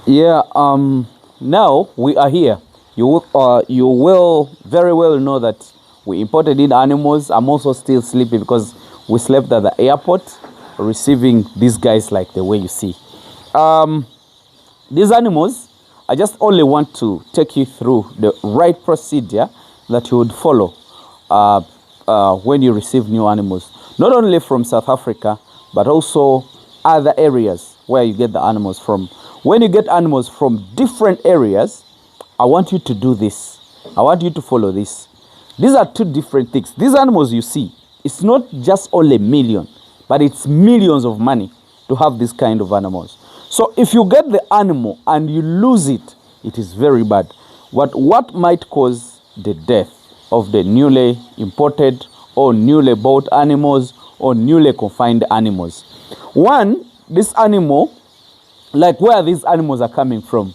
Yeah, now we are here. You will very well know that we imported in animals. I'm also still sleepy because we slept at the airport receiving these guys like the way you see. These animals, I just only want to take you through the right procedure that you would follow when you receive new animals. Not only from South Africa, but also other areas where you get the animals from. When you get animals from different areas, I want you to do this. I want you to follow this. These are two different things. These animals you see, it's not just only million, but it's millions of money to have this kind of animals. So if you get the animal and you lose it, it is very bad. What might cause the death of the newly imported or newly bought animals or newly confined animals? One, this animal, like where these animals are coming from,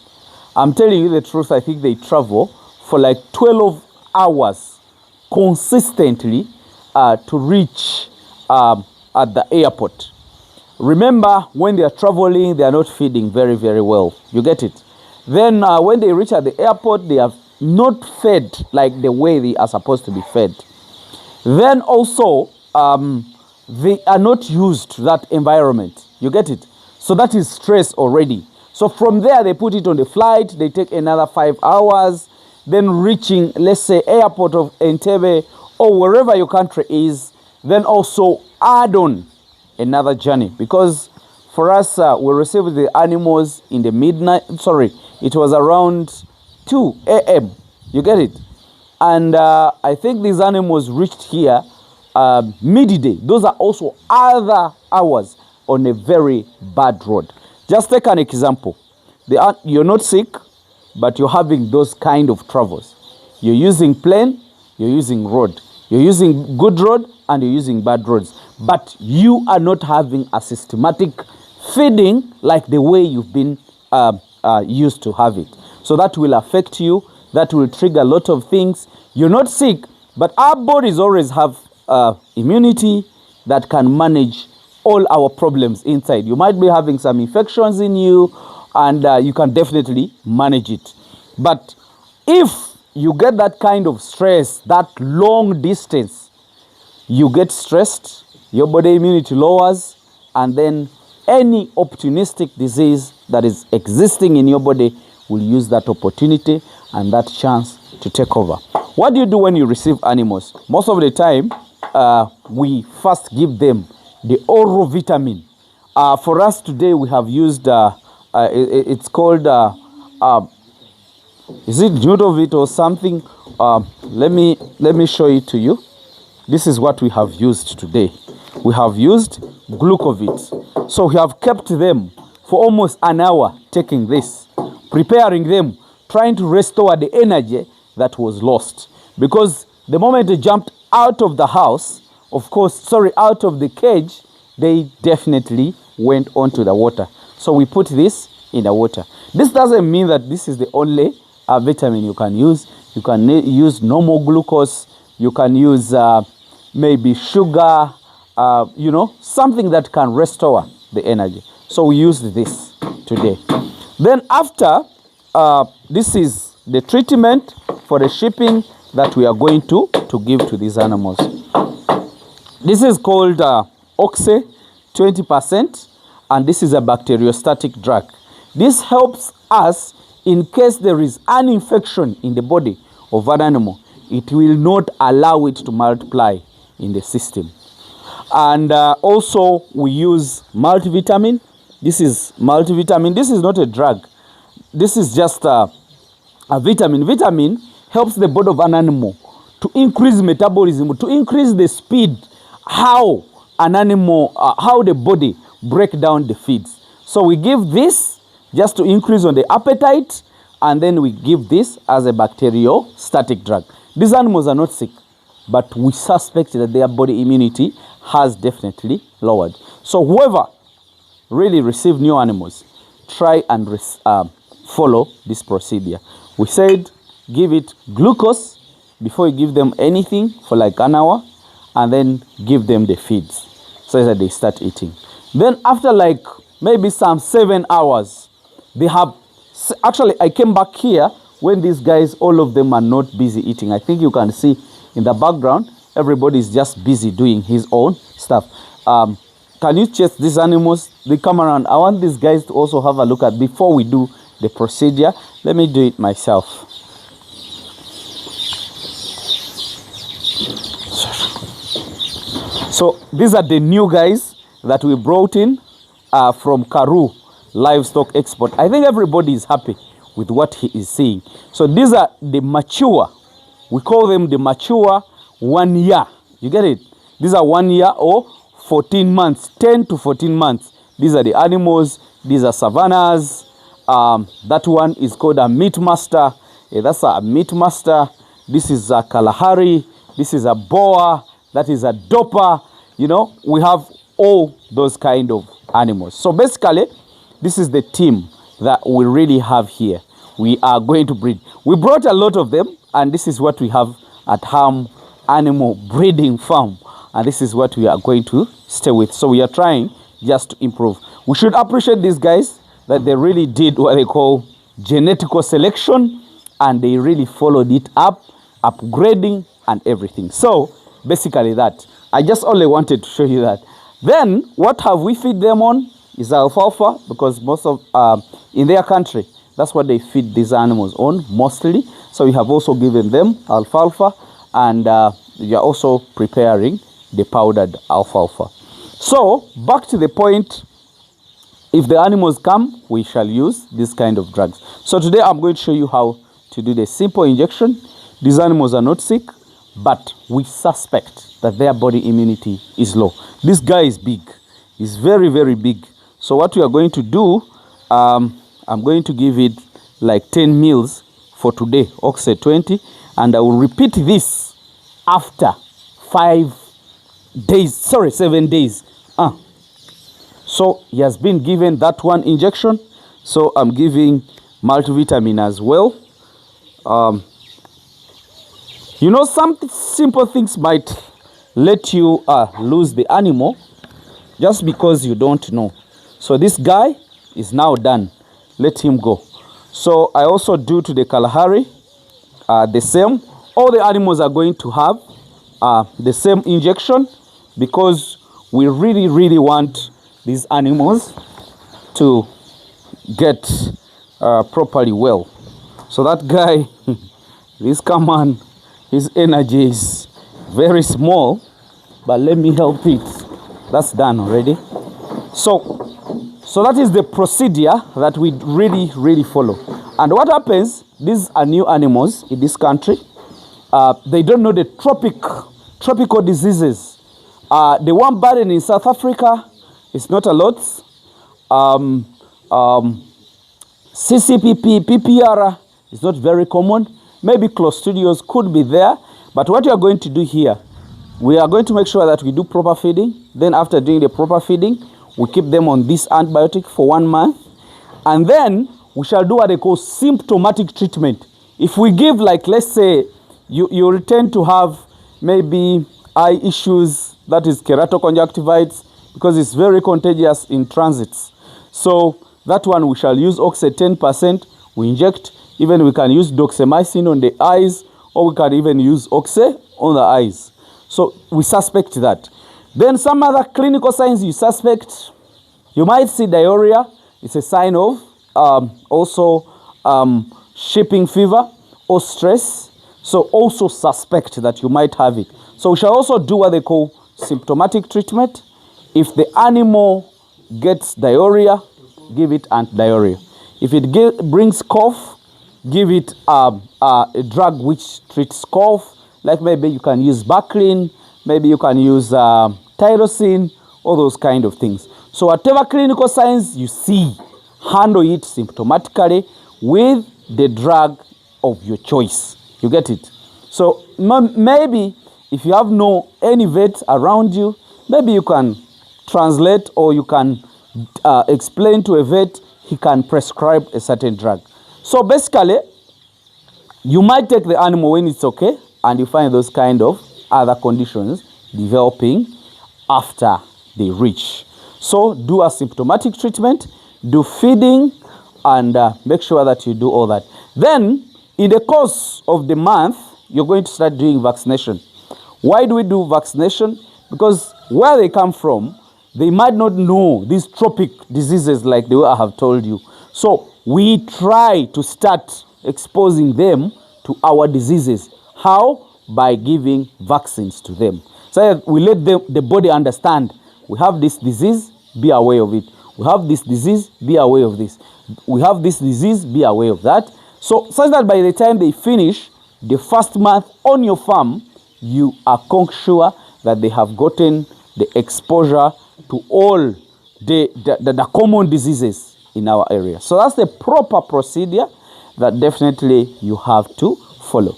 I'm telling you the truth, I think they travel for like 12 hours consistently to reach at the airport. Remember, when they are traveling, they are not feeding very, very well. You get it? Then when they reach at the airport, they are not fed like the way they are supposed to be fed. Then also, they are not used to that environment. You get it? So that is stress already. So from there, they put it on the flight. They take another 5 hours. Then reaching, let's say, airport of Entebbe or wherever your country is. Then also add on another journey. Because for us, we received the animals in the midnight. Sorry, it was around 2 a.m. You get it? And I think these animals reached here midday. Those are also other hours on a very bad road. Just take an example. You're not sick, but you're having those kind of travels. You're using plane, you're using road. You're using good road and you're using bad roads. But you are not having a systematic feeding like the way you've been used to have it. So that will affect you. That will trigger a lot of things. You're not sick, but our bodies always have immunity that can manage all our problems inside. You might be having some infections in you, and you can definitely manage it. But if you get that kind of stress, that long distance, you get stressed, your body immunity lowers, and then any opportunistic disease that is existing in your body will use that opportunity and that chance to take over. What do you do when you receive animals? Most of the time, we first give them the oral vitamin. For us today, we have used, it's called, is it Nudovit or something? Let me show it to you. This is what we have used today. We have used glucovit. So we have kept them for almost an hour taking this, preparing them, trying to restore the energy that was lost. Because the moment they jumped out of the house, out of the cage, they definitely went onto the water. So we put this in the water. This doesn't mean that this is the only vitamin you can use. You can use normal glucose. You can use maybe sugar, something that can restore the energy. So we used this today. Then after, this is the treatment for the shipping that we are going to give to these animals. This is called Oxy 20%, and this is a bacteriostatic drug. This helps us in case there is an infection in the body of an animal. It will not allow it to multiply in the system. And also we use multivitamin. This is multivitamin. This is not a drug. This is just a vitamin. Vitamin helps the body of an animal to increase metabolism, to increase the speed, how an animal, how the body break down the feeds. So we give this just to increase on the appetite, and then we give this as a bacteriostatic drug. These animals are not sick, but we suspect that their body immunity has definitely lowered. So whoever really receive new animals, try and follow this procedure. We said give it glucose before you give them anything for like an hour, and then give them the feeds so that they start eating. Then after like maybe some 7 hours, they have Actually, I came back here when these guys, all of them are not busy eating. I think you can see in the background, everybody is just busy doing his own stuff. Can you chase these animals? They come around. I want these guys to also have a look at before we do the procedure. Let me do it myself. So these are the new guys that we brought in from Karoo Livestock Export. I think everybody is happy with what he is seeing. So these are the mature. We call them the mature 1 year. You get it? These are 1 year or 14 months, 10 to 14 months. These are the animals. These are savannas. That one is called a meat master. That's a meat master. This is a Kalahari. This is a boa. That is a dopa. You know, we have all those kind of animals. So basically, this is the team that we really have here. We are going to breed. We brought a lot of them, and this is what we have at Ham Animal Breeding Farm. And this is what we are going to stay with. So we are trying just to improve. We should appreciate these guys that they really did what they call genetical selection, and they really followed it up, upgrading and everything. So basically that. I just only wanted to show you that. Then what have we feed them on is alfalfa, because most of in their country that's what they feed these animals on mostly. So we have also given them alfalfa, and we are also preparing the powdered alfalfa. So back to the point, if the animals come, we shall use this kind of drugs. So today I'm going to show you how to do the simple injection. These animals are not sick, but we suspect that their body immunity is low. This guy is big. He's very, very big. So what we are going to do, I'm going to give it like 10 meals for today, Oxy 20, and I will repeat this after 7 days. So he has been given that one injection. So I'm giving multivitamin as well. You know, some simple things might let you lose the animal just because you don't know. So this guy is now done. Let him go. So I also do to the Kalahari the same. All the animals are going to have the same injection, because we really, really want these animals to get properly well. So that guy, this command, his energy is very small, but let me help it. That's done already. So that is the procedure that we really, really follow. And what happens, these are new animals in this country. They don't know the tropical diseases. The one burden in South Africa is not a lot. CCPP, PPR is not very common. Maybe Clostridios could be there. But what we are going to do here, we are going to make sure that we do proper feeding. Then after doing the proper feeding, we keep them on this antibiotic for 1 month. And then we shall do what they call symptomatic treatment. If we give, like, let's say, you return to have maybe eye issues, that is keratoconjunctivitis, because it's very contagious in transits. So that one we shall use Oxy 10%. We inject. Even we can use doxamycin on the eyes, or we can even use Oxy on the eyes. So we suspect that. Then some other clinical signs you suspect. You might see diarrhea. It's a sign of also shipping fever or stress. So also suspect that you might have it. So we shall also do what they call symptomatic treatment. If the animal gets diarrhea, give it anti-diarrhea. If it brings cough, give it a drug which treats cough. Like maybe you can use Baclin, maybe you can use tyrosine, all those kind of things. So whatever clinical signs you see, handle it symptomatically with the drug of your choice. You get it? So maybe if you have any vet around you, maybe you can translate, or you can explain to a vet. He can prescribe a certain drug. So basically, you might take the animal when it's okay, and you find those kind of other conditions developing after they reach. So do a symptomatic treatment, do feeding, and make sure that you do all that. Then, in the course of the month, you're going to start doing vaccination. Why do we do vaccination? Because where they come from, they might not know these tropic diseases like the way I have told you. So we try to start exposing them to our diseases. How? By giving vaccines to them. So that we let the body understand, we have this disease, be aware of it. We have this disease, be aware of this. We have this disease, be aware of that. So such that by the time they finish the first month on your farm, you are sure that they have gotten the exposure to all the common diseases in our area. So that's the proper procedure that definitely you have to follow.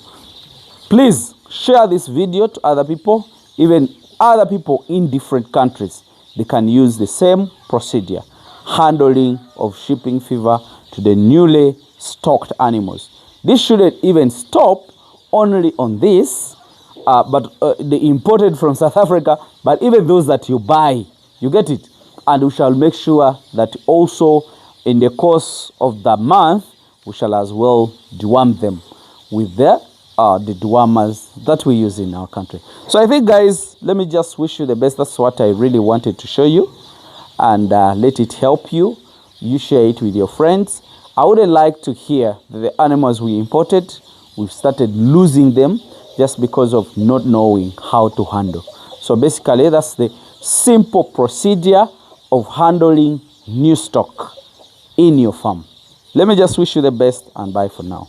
Please share this video to other people, even other people in different countries. They can use the same procedure, handling of shipping fever to the newly stocked animals. This shouldn't even stop only on this, but the imported from South Africa, but even those that you buy, you get it. And we shall make sure that also in the course of the month, we shall as well deworm them with the dewormers that we use in our country. So I think, guys, let me just wish you the best. That's what I really wanted to show you, and let it help you. You share it with your friends. I wouldn't like to hear that the animals we imported, we've started losing them just because of not knowing how to handle. So basically, that's the simple procedure of handling new stock in your farm. Let me just wish you the best, and bye for now.